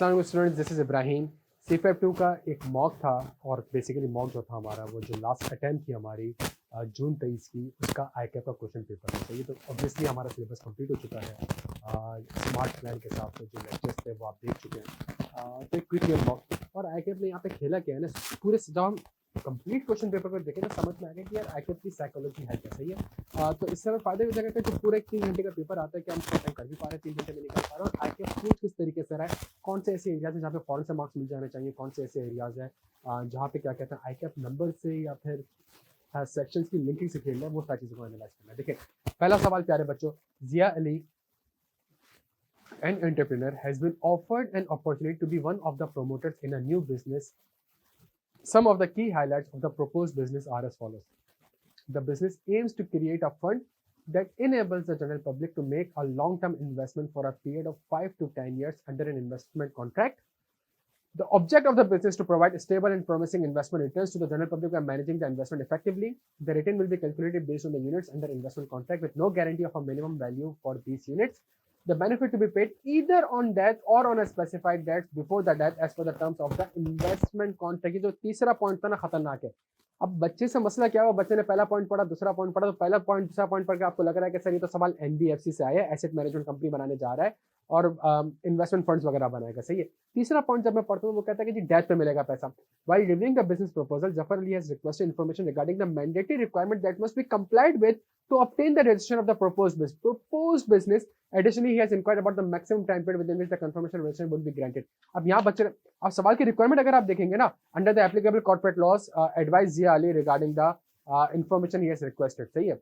अस्सलाम students, this is Ibrahim. CFEP 2 का एक मॉक था और बेसिकली मॉक जो था हमारा वो जो लास्ट अटैम्प्ट थी हमारी जून 23 की, उसका ICAP का क्वेश्चन पेपर है। सही, तो ऑब्वियसली हमारा सिलेबस कंप्लीट हो चुका है। स्मार्ट प्लान के साथ से जो लेक्चर्स थे वो आप देख चुके हैं। तो एक क्विक मॉक और ICAP ने यहाँ पे खेला क्या है ना, पूरे जब हम कंप्लीट क्वेश्चन पेपर पर देखें तो समझ में आएगा कि यार ICAP की साइकोलॉजी है क्या। सही है। तो इससे हमें फायदा भी जगह जो पूरे 3 घंटे का पेपर आता है कि हम अटेंड कर भी पा रहे हैं, 3 घंटे में निकल पा रहे हैं। और ICAP पूछ किस तरीके से रहा है, कौन से ऐसे एरियाज हैं जहाँ पे फॉरन से मार्क्स मिल जाने चाहिए, कौन से ऐसे एरियाज हैं जहाँ पे क्या कहते हैं ICAP नंबर से या फिर सेक्शंस की लिंकिंग से खेलना है, वो सारी चीज़ों को एनालाइज करना है। देखिए पहला सवाल प्यारे बच्चों, जिया Ali an entrepreneur has been offered an opportunity to be one of the promoters in a new business. Some of the key highlights of the proposed business are as follows. The business aims to create a fund that enables the general public to make a long-term investment for a period of 5 to 10 years under an investment contract. The object of the business is to provide stable and promising investment returns to the general public by managing the investment effectively. The return will be calculated based on the units under investment contract with no guarantee of a minimum value for these units. The benefit to be paid either on death or on a specified debt before the death as per the terms of the investment contract. ये जो तीसरा point था ना, खतरनाक है। अब बच्चे से मसला क्या हुआ, बच्चे ने पहला पॉइंट पढ़ा, दूसरा पॉइंट पढ़ा, तो पहला पॉइंट दूसरा पॉइंट पढ़ के आपको लग रहा है कि सर ये तो सवाल NBFC से आया है, एसेट मैनेजमेंट कंपनी बनाने जा रहा है और इन्वेस्टमेंट फंड्स वगैरह बनाएगा। सही है। तीसरा पॉइंट जब मैं पढ़ता हूँ वो कहता है कि जी डेथ पे मिलेगा पैसा। While reviewing the business proposal, Jafar Ali has requested information regarding the mandatory requirement that must be complied with to obtain the registration of the proposed business. Additionally, he has inquired about the maximum time period within which the confirmation registration would be granted. अब यहाँ बच्चे, अब सवाल की requirement अगर आप देखेंगे ना, under the applicable corporate laws advice Zia Ali regarding the information he has requested. सही है।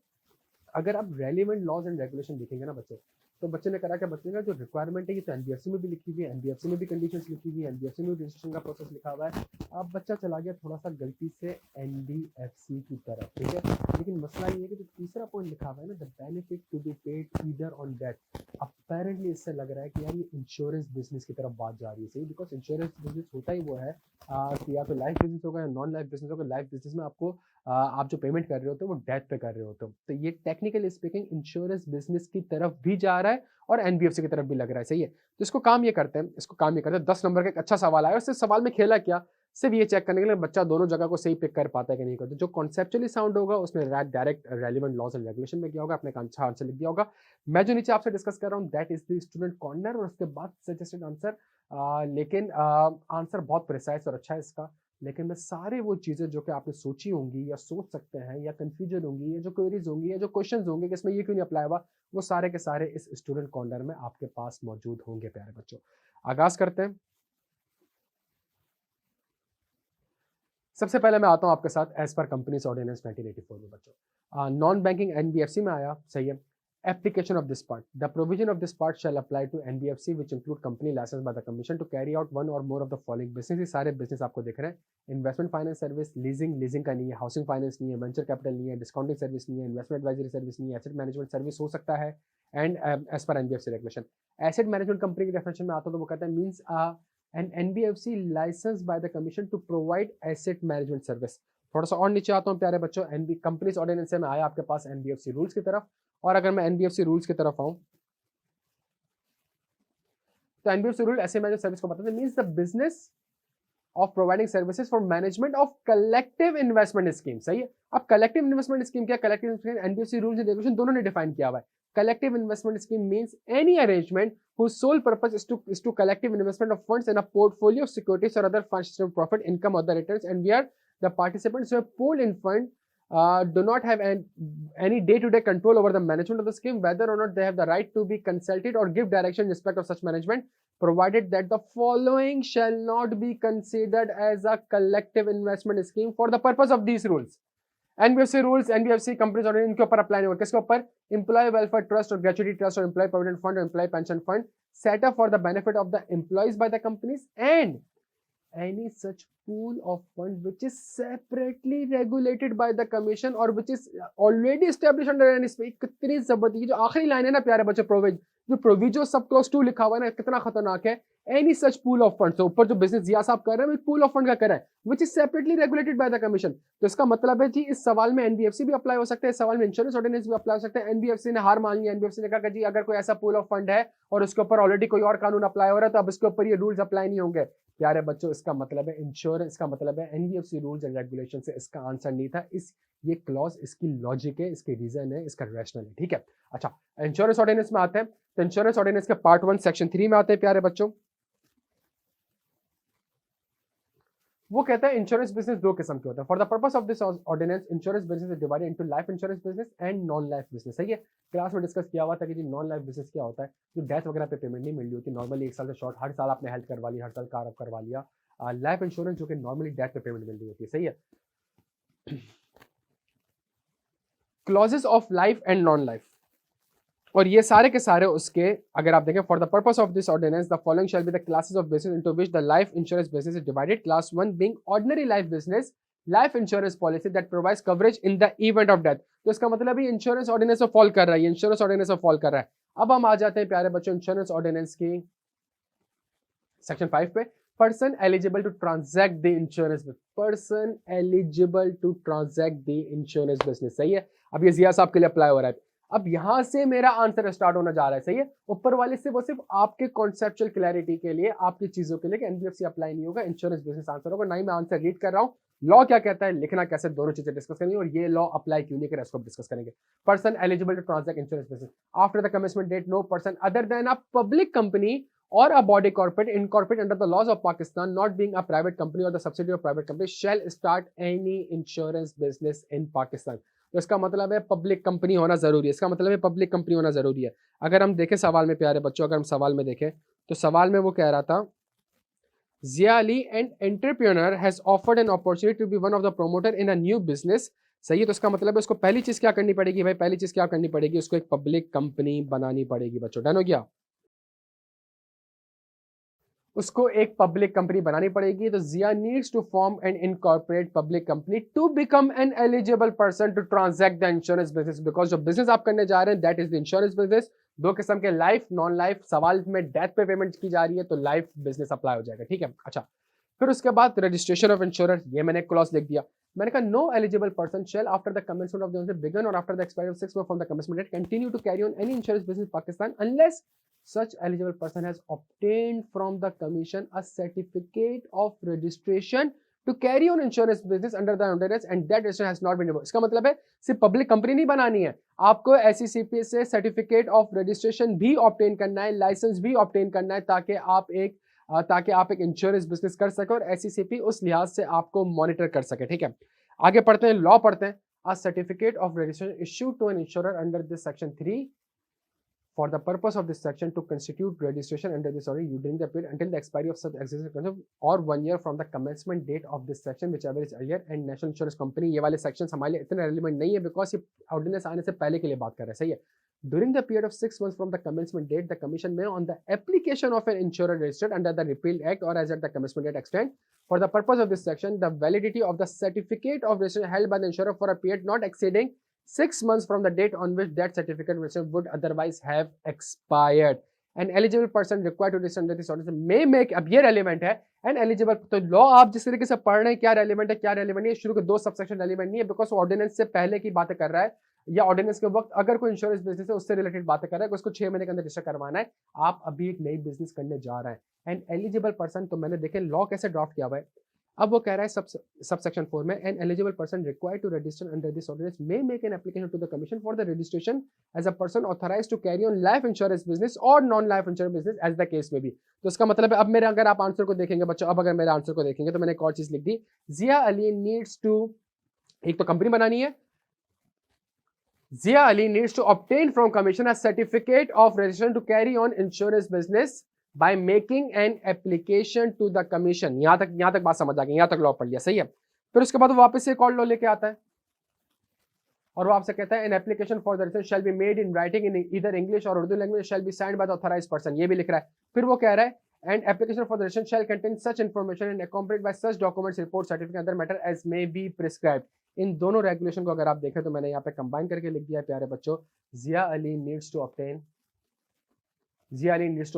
अगर आप रेलिवेंट लॉज एंड रेगुलेशन देखेंगे ना बच्चे, तो बच्चे ने करा क्या, बच्चे ने जो रिक्वायरमेंट है ये तो NBFC में भी लिखी हुई है, NBFC में भी कंडीशंस लिखी हुई है, NBFC में रजिस्ट्रेशन का प्रोसेस लिखा हुआ है। अब बच्चा चला गया थोड़ा सा गलती से NBFC की तरफ, ठीक है। लेकिन मसला ये है कि जो तीसरा पॉइंट लिखा हुआ है ना, the benefit to be paid either on death, apparently इससे लग रहा है कि यार ये इंश्योरेंस बिजनेस की तरफ बात जा रही है। सही, बिकॉज इंश्योरेंस बिजनेस होता ही वो है कि या तो लाइफ बिजनेस होगा या नॉन लाइफ बिजनेस होगा। लाइफ बिजनेस में आपको आप जो पेमेंट कर रहे होते हो वो डेथ पे कर रहे होते हो, तो ये टेक्निकली स्पीकिंग इंश्योरेंस बिजनेस की तरफ भी जा रहा है और NBFC की तरफ भी लग रहा है। सही है। तो इसको काम ये करते हैं 10 नंबर का एक अच्छा सवाल आया, उससे सवाल में खेला क्या, सिर्फ ये चेक करने के लिए बच्चा दोनों जगह को सही पिक कर पाता है कि नहीं करता। जो कॉन्सेप्चुअली साउंड होगा उसमें direct relevant laws and regulation में किया होगा, अपने अच्छा आंसर लिख दिया होगा। मैं जो नीचे आपसे डिस्कस कर रहा हूँ that is the student corner और उसके बाद सजेस्टेड आंसर। लेकिन आंसर बहुत प्रिसाइज और अच्छा है इसका। लेकिन मैं सारे वो चीज़ें जो कि आपने सोची होंगी या सोच सकते हैं या कंफ्यूजन होंगी या जो क्वेरीज होंगी या जो क्वेश्चंस होंगे कि इसमें ये क्यों नहीं अप्लाई हुआ, वो सारे के सारे इस स्टूडेंट कॉर्नर में आपके पास मौजूद होंगे प्यारे बच्चों। आगाज करते हैं। सबसे पहले मैं आता हूं आपके साथ एज पर कंपनीज ऑर्डिनेंस 1984 में बच्चों। नॉन बैंकिंग NBFC में आया। सही है। Application of this part. The provision of this part shall apply to NBFC which include company licensed by the commission to carry out one or more of the following business। ये सारे business आपको दिख रहे हैं। Investment finance service, leasing का नहीं है, housing finance नहीं है, वेंचर कैपिटल नहीं है, डिस्काउंटिंग सर्विस नहीं है, इन्वेस्टमेंट एडवाइजरी सर्विस नहीं है, एसेट मैनेजमेंट सर्विस हो सकता है। एंड एज पर NBFC regulation, asset management company की डेफिनेशन में आता है तो वो कहता है means an NBFC licence by the commission to provide asset management service. थोड़ा सा और नीचे आता हूँ प्यारे बच्चों, कंपनीज ऑर्डिनेंस में आया आपके पास NBFC रूल्स की तरफ। और अगर मैं NBFC रूल्स की तरफ आऊं तो NBFC रूल ऐसे मैनेजमेंट सर्विस को बताते हैं means the business of providing services for management of collective investment scheme. सही है। अब कलेक्टिव इन्वेस्टमेंट स्कीम क्या, collective NBFC rules and regulation दोनों ने डिफाइन किया हुआ है। Collective investment scheme means any arrangement whose sole purpose is to collective investment of funds in a portfolio of securities or other funds to profit, income or the returns, and where the participants who have pooled in fund do not have any day-to-day control over the management of the scheme, whether or not they have the right to be consulted or give direction in respect of such management, provided that the following shall not be considered as a collective investment scheme for the purpose of these rules। NBFC rules, NBFC companies और इनके ऊपर apply नहीं होगा। किसके ऊपर? Employee welfare trust और gratuity trust और employee provident fund और employee pension fund set up for the benefit of the employees by the companies and any such pool of fund which is separately regulated by the commission or which is already established under an SPA। कितनी जबरदस्त, जो आखिरी line है ना प्यारे बच्चों, जो proviso sub clause 2 लिखा हुआ है ना, कितना खतरनाक है। Any such pool of fund, तो ऊपर जो बिजनेस जिया साहब कर रहे हैं पूल ऑफ फंड का कर रहा है, which is separately regulated by the commission. तो इसका मतलब है जी इस सवाल में एनबीएफसी भी अप्लाई हो सकता है, इस सवाल में इंश्योरेंस ऑर्डिनेंस भी अप्लाई हो सकता है। एनबीएफसी ने हार मान ली, एनबीएफसी ने कहा जी अगर कोई ऐसा पूल ऑफ फंड है और उसके ऊपर ऑलरेडी कोई और कानून अप्लाई हो रहा है तो अब इसके ऊपर ये रूल्स अप्लाई नहीं होंगे। प्यारे बच्चों इसका मतलब है इंश्योरेंस का मतलब है एनबीएफसी रूल्स एंड रेगुलेशन से इसका आंसर नहीं था। इस ये क्लॉज इसकी लॉजिक है, इसके रीजन है, इसका रैशनल है, ठीक है। अच्छा इंश्योरेंस ऑर्डिनेंस में आते हैं, तो इंश्योरेंस ऑर्डिनेंस के पार्ट 1 सेक्शन 3 में आते हैं प्यारे बच्चों। वो कहता है इंश्योरेंस बिजनेस दो किस्म के होते हैं। For the purpose of this ordinance insurance business is divided into life insurance business and non life business. सही है, क्लास में डिस्कस किया हुआ था कि जी नॉन लाइफ बिजनेस क्या होता है, जो डेथ वगैरह पे पेमेंट नहीं मिल रही होती, नॉर्मली 1 साल से शॉर्ट, हर साल आपने हेल्थ करवा ली, हर साल कार अप करवा लिया। लाइफ इंश्योरेंस जो कि नॉर्मली डेथ पे पेमेंट मिल रही होती है। सही है, clauses of life and non life, और ये सारे के सारे उसके अगर आप देखें, for the purpose of this ordinance the following shall be the classes of business into which the life insurance business is divided. Class 1 being ordinary life business, life insurance policy that provides coverage in the event of death. तो इसका मतलब ये insurance ordinance में fall कर रहा है, insurance ordinance में fall कर रहा है। अब हम आ जाते हैं प्यारे बच्चों इंश्योरेंस ऑर्डिनेंस की सेक्शन 5 पे। Person eligible to transact the insurance, person eligible to transact the insurance business. सही है, अब ये जिया साहब के लिए अप्लाई हो रहा है। अब यहां से मेरा आंसर स्टार्ट होना जा रहा है। सही है, ऊपर वाले से वो सिर्फ आपके कॉन्सेप्चुअल क्लैरिटी के लिए, आपकी चीजों के लिए, एनबीएफसी अप्लाई नहीं होगा, इंश्योरेंस बिजनेस आंसर होगा। ना ही मैं आंसर रीड कर रहा हूं, लॉ क्या कहता है, लिखना कैसे, दोनों चीजें डिस्कस करेंगे और ये लॉ अप्लाई क्यों नहीं करे इसको डिस्कस करेंगे। Person eligible to transact insurance business after the commencement date, no person other than a public company or a body corporate incorporated under the laws of Pakistan, not being a private company or the subsidiary of private company, shall start any insurance business in Pakistan। तो इसका मतलब है public company होना जरूरी है, इसका मतलब है पब्लिक कंपनी होना जरूरी है। अगर हम देखें सवाल में प्यारे बच्चों, अगर हम सवाल में देखें तो सवाल में वो कह रहा था Zia Ali, an entrepreneur, has offered an opportunity to be one of the promoter in a new business। सही है, तो इसका मतलब है उसको पहली चीज क्या करनी पड़ेगी भाई, पहली चीज क्या करनी पड़ेगी, उसको एक पब्लिक कंपनी बनानी पड़ेगी। बच्चों डन हो गया, उसको एक पब्लिक कंपनी बनानी पड़ेगी। तो Zia needs to form and incorporate public company to become an eligible person to transact the insurance business, because जो बिजनेस आप करने जा रहे हैं that is the insurance business. दो किस्म के, लाइफ नॉन लाइफ। सवाल में डेथ पे पेमेंट की जा रही है तो लाइफ बिजनेस अप्लाई हो जाएगा, ठीक है। अच्छा, फिर उसके बाद रजिस्ट्रेशन ऑफ इंश्योरेंस, ये मैंने क्लॉज लिख दिया। मैंने कहा no eligible person shall after the commencement of the begin और after the expiry of 6 months from the commencement date continue to carry on any insurance business Pakistan unless such eligible person has obtained from the commission a certificate of registration to carry on insurance business under the ordinance and that registration has not been revoked। इसका मतलब है सिर्फ public company नहीं बनानी है, आपको SCCP से certificate of registration भी ऑब्टेन करना है, लाइसेंस भी ऑब्टेन करना है, ताकि आप एक इंश्योरेंस बिजनेस कर सके और एससीसीपी उस लिहाज से आपको मॉनिटर कर सके, ठीक है। आगे पढ़ते हैं, लॉ पढ़ते हैं। A certificate of registration issued to an insurer under this section 3 for the purpose of this section to constitute registration under this order during the period until the expiry of such existing or 1 year from the commencement date of this section whichever is earlier and national insurance company। ये वाले sections हमारे लिए इतने relevant नहीं है because ये ordinance आने से पहले के लिए बात कर रहे हैं। सही है, during the period of 6 months from the commencement date the commission may on the application of an insurer registered under the repealed act or as at the commencement date extend for the purpose of this section the validity of the certificate of registration held by the insurer for a period not exceeding 6 months from the date on which that certificate would otherwise have expired। An eligible person required to register under this ordinance may make, अब ये relevant है, an eligible, तो law आप जिस तरीके से पढ़ रहे हैं क्या relevant है क्या relevant नहीं है, शुरू के 2 सबसेक्शन relevant नहीं है बिकॉज ऑर्डिनेंस से पहले की बातें कर रहा है या ऑर्डिनेंस के वक्त अगर कोई इंश्योरेंस बिजनेस है उससे रिलेटेड बातें कर रहा है, उसको 6 महीने के अंदर रजिस्टर करवाना है, आप अभी एक नई बिजनेस करने जा रहे हैं। एन एलिजिबल पर्सन, तो मैंने देखे लॉ कैसे ड्राफ्ट किया हुआ है। अब वो कह रहा है सबसेक्शन 4 में an eligible person required to register under this ordinance may make an application to the commission for the registration as a person authorised to carry on life insurance business और non life insurance business as the case में भी। तो इसका मतलब है अब मेरे, अगर आप आंसर को देखेंगे बच्चों, अब अगर मेरे आंसर को देखेंगे तो मैंने एक और चीज लिख दी, जिया अली नीड्स टू, एक तो कंपनी बनानी है, Zia Ali needs to obtain from commission a certificate of registration to carry on insurance business by making an application to the commission। यहां तक बात समझ आ गई, यहां तक लॉ पढ़ लिया, सही है। फिर उसके बाद वो वापस से एक और लॉ लेके आता है और वो आपसे कहता है an application for the registration shall be made in writing in either English और Urdu language shall be signed by the authorised person, ये भी लिख रहा है। फिर वो कह रहा है and application for the registration shall contain such information and accompanied by such documents, reports, certificate, other matter as may be prescribed. इन दोनों रेगुलेशन को अगर आप देखें तो मैंने यहाँ पे कंबाइन करके लिख दिया है प्यारे बच्चों. Zia Ali needs to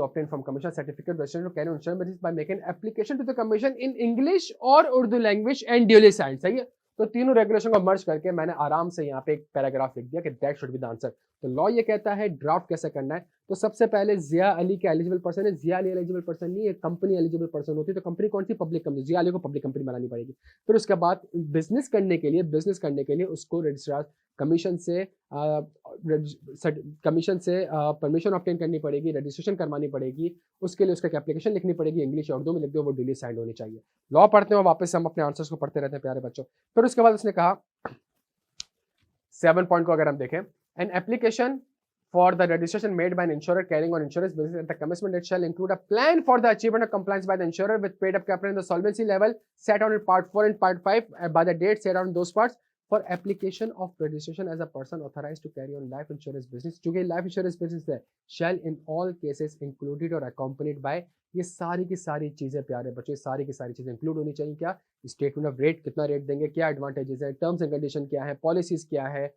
obtain from commission certificate registration to carry on insurance business by making application to the commission in English or Urdu language and duly signed. सही है. तो तीनों रेगुलेशन को मर्ज करके मैंने आराम से यहाँ पे एक पैराग्राफ लिख दिया कि that should be the answer. तो लॉ ये कहता है ड्राफ्ट कैसे करना है. तो सबसे पहले जिया अली के एलिजिबल पर्सन है. जिया अली एलिजिबल पर्सन नहीं है, कंपनी एलिजिबल पर्सन होती है. तो कंपनी कौन सी? Public company. जिया अली को पब्लिक कंपनी बनानी पड़ेगी. फिर उसके बाद बिजनेस करने के लिए उसको रजिस्ट्रार कमीशन से परमिशन ऑब्टेन करनी पड़ेगी, रजिस्ट्रेशन करवानी पड़ेगी. उसके लिए उसका एप्लीकेशन लिखनी पड़ेगी, इंग्लिश या उर्दू में लिख दो, वो ड्यूली साइंड होनी चाहिए. लॉ पढ़ते हैं वापस हम अपने आंसर्स को पढ़ते रहते हैं प्यारे बच्चों. फिर उसके बाद उसने कहा 7 पॉइंट को अगर हम देखें, an application for the registration made by an insurer carrying on insurance business at the commencement it shall include a plan for the achievement of compliance by the insurer with paid up capital in the solvency level set out in part 4 and part 5 by the date set out in those parts for application of registration as a person authorized to carry on life insurance business. जो कि life insurance business है shall in all cases included or accompanied by. ये सारी की सारी चीजें प्यारे बच्चों, सारी की सारी चीजें इंक्लूड होनी चाहिए. क्या? स्टेटमेंट ऑफ रेट, कितना रेट देंगे, क्या एडवांटेजेस है, टर्म्स एंड कंडीशन क्या है, पॉलिसीज क्या है,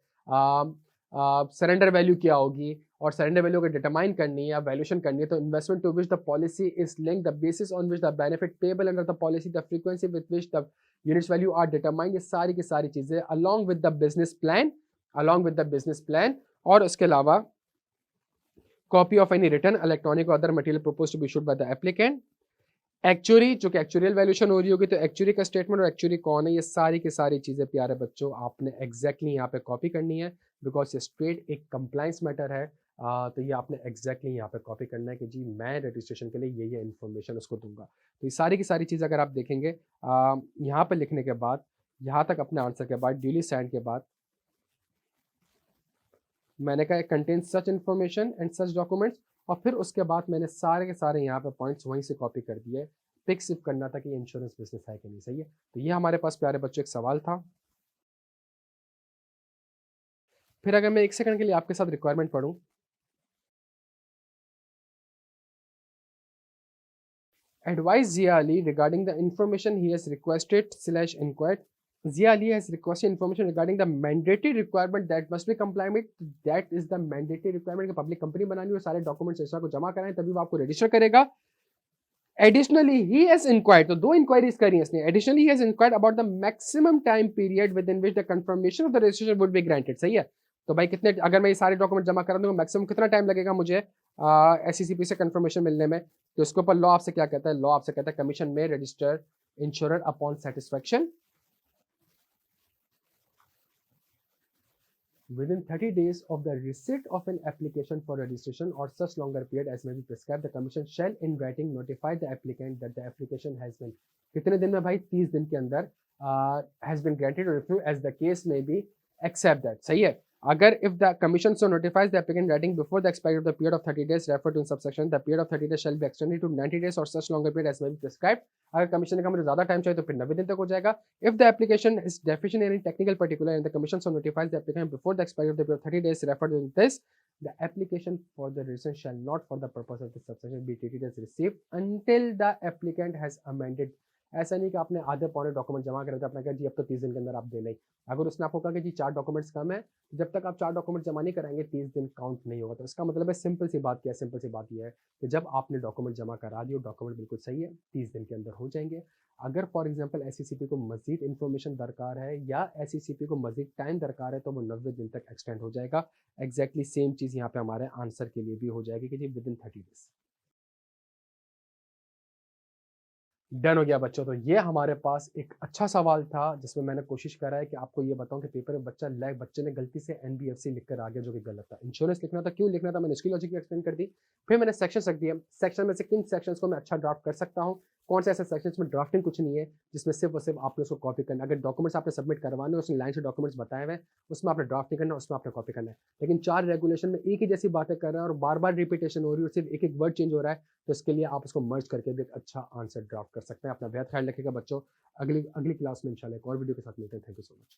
सरेंडर वैल्यू क्या होगी, और सरेंडर वैल्यू को डिटरमाइन करनी है या वैल्यूएशन करनी है. तो investment to which the policy is linked, the basis on which the benefit payable under the policy, the frequency with which the units value are determined. ये सारी की सारी चीजें along with the business plan. और उसके अलावा copy of any return electronic और other material propose to be issued by the applicant. Actually जो कि एक्चुअल वैल्यूएशन हो रही होगी, तो एक्चुअली का स्टेटमेंट और एक्चुअली कौन है, ये सारी की सारी चीजें प्यारे बच्चों आपने एग्जैक्टली यहाँ पे कॉपी करनी है, बिकॉज ये स्ट्रेट एक कंप्लायंस मैटर है. तो ये आपने एग्जैक्टली यहाँ पे कॉपी करना है कि जी मैं रजिस्ट्रेशन के लिए ये इन्फॉर्मेशन उसको दूंगा. तो ये सारी की सारी चीज़ अगर आप देखेंगे यहाँ पे लिखने के बाद, यहाँ तक अपने आंसर के बाद, ड्यूली साइंड के बाद मैंने कहा contain such information and such documents, और फिर उसके बाद मैंने सारे के सारे यहाँ पे पॉइंट्स वहीं से कॉपी कर दिए. पिक सिर्फ करना था कि इंश्योरेंस बिजनेस है कि नहीं. सही है. तो ये हमारे पास प्यारे बच्चों एक सवाल था. फिर अगर मैं 1 सेकंड के लिए आपके साथ रिक्वायरमेंट पढ़ूं, advise Zia Ali regarding the information he has requested/inquired. Zia Ali has requested information regarding the mandatory requirement that must be complied with. That is the mandatory requirement कि पब्लिक कंपनी बनानी हो, सारे documents ऐसा को जमा कराएं तभी वो आपको रजिस्टर करेगा. Additionally, he has inquired, तो 2 इंक्वायरीज करी हैं इसने. Additionally, he has inquired about the maximum time period within which the confirmation of the registration would be granted. सही है. तो भाई कितने, अगर मैं ये सारे डॉक्यूमेंट जमा करा दूंगा, मैक्सिमम कितना टाइम लगेगा मुझे SCCP से कंफर्मेशन मिलने में. तो इसके ऊपर लॉ आपसे क्या कहता है? लॉ आपसे कहता है कमीशन में register insurer upon satisfaction within 30 days of the receipt of an application for registration or such longer period as may be prescribed, the commission shall in writing notify the applicant that the application has been, कितने दिन में भाई? 30 दिन के अंदर has been granted or refused as the case may be, accept that. सही है. अगर if the commission so notifies the applicant writing before the expiry of the period of 30 days referred to in subsection, the period of 30 days shall be extended to 90 days or such longer period as may be prescribed. अगर commission ने कहा मुझे ज़्यादा time चाहिए तो फिर 90 दिन तक हो जाएगा. If the application is deficient in any technical particular and the commission so notifies the applicant before the expiry of the period of 30 days referred to in this, the application for the registration shall not for the purpose of this subsection be treated as received until the applicant has amended. ऐसा नहीं कि आपने आधे पौने document जमा करे थे, आपने कहा जी अब तो 30 दिन के अंदर आप दे लें. अगर उसने आपको कहा कि जी 4 डॉक्यूमेंट्स कम है, जब तक आप 4 डॉक्यूमेंट जमा नहीं कराएंगे 30 दिन काउंट नहीं होगा. तो इसका मतलब है सिंपल सी बात ये है कि जब आपने डॉक्यूमेंट जमा करा दिए, डॉक्यूमेंट बिल्कुल सही है, 30 दिन के अंदर हो जाएंगे. अगर फॉर एग्जाम्पल SCCP को मजीद इन्फॉर्मेशन दरकार है या SCCP को मजीद टाइम दरकार है तो वो 90 दिन तक एक्सटेंड हो जाएगा. एग्जैक्टली सेम चीज़ यहाँ पे हमारे आंसर के लिए भी हो जाएगी कि जी विदिन 30 डेज. डन हो गया बच्चों. तो ये हमारे पास एक अच्छा सवाल था जिसमें मैंने कोशिश करा है कि आपको ये बताऊं कि पेपर में बच्चे ने गलती से NBFC लिखकर आ गया जो कि गलत था. इंश्योरेंस लिखना था, क्यों लिखना था मैंने इसकी लॉजिक भी एक्सप्लेन कर दी. फिर मैंने सेक्शंस रख दिए. सेक्शन में से किन सेक्शंस को मैं अच्छा ड्राफ्ट कर सकता हूँ, कौन से ऐसे सेक्शंस में ड्राफ्टिंग कुछ नहीं है जिसमें सिर्फ और सिर्फ आपने उसको कॉपी करना. अगर डॉक्यूमेंट्स आपने सबमिट करवाने, उसने लाइन से डॉक्यूमेंट्स बताए हुए, उसमें आपने ड्राफ्ट नहीं करना, उसमें आपने कॉपी करना है. लेकिन 4 रेगुलेशन में एक ही जैसी बातें कर रहा है और बार बार रिपीटेशन हो रही है, सिर्फ एक एक वर्ड चेंज हो रहा है. तो इसके लिए आप उसको मर्ज करके भी एक अच्छा आंसर ड्राफ्ट कर सकते हैं. अपना बेहद ख्याल रखिएगा बच्चों. अगली क्लास में इंशाल्लाह एक और वीडियो के साथ मिलते हैं. Thank you so much.